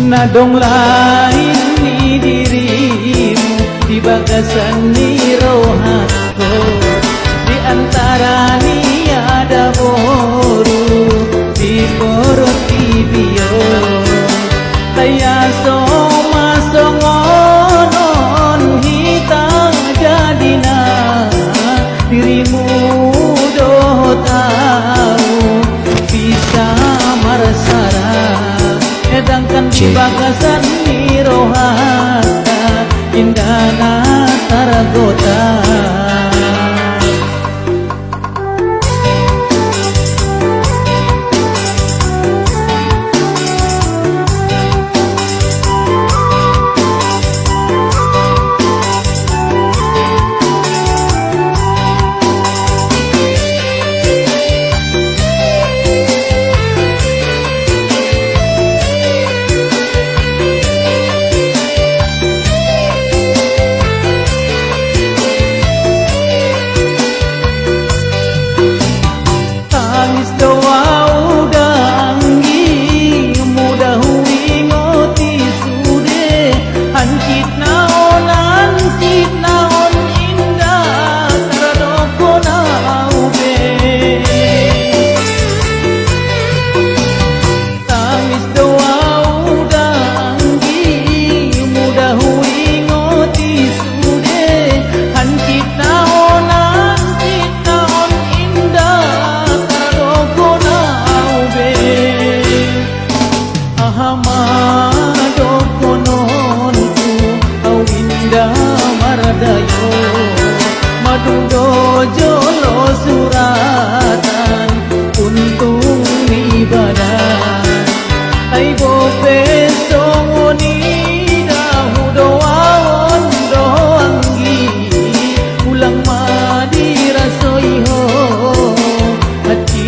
Na dong lain ni dirimu di bagasan ni rohatku di antara ni ada boru di perut ibio kaya soma songonon hitam jadina dirimu doh tahu bisa marsara edangkan di bagasan ni rohata indana taragota jolo suratan untung ibadah ai bope songoni dahu doaon doanggi ulang madira soiho hati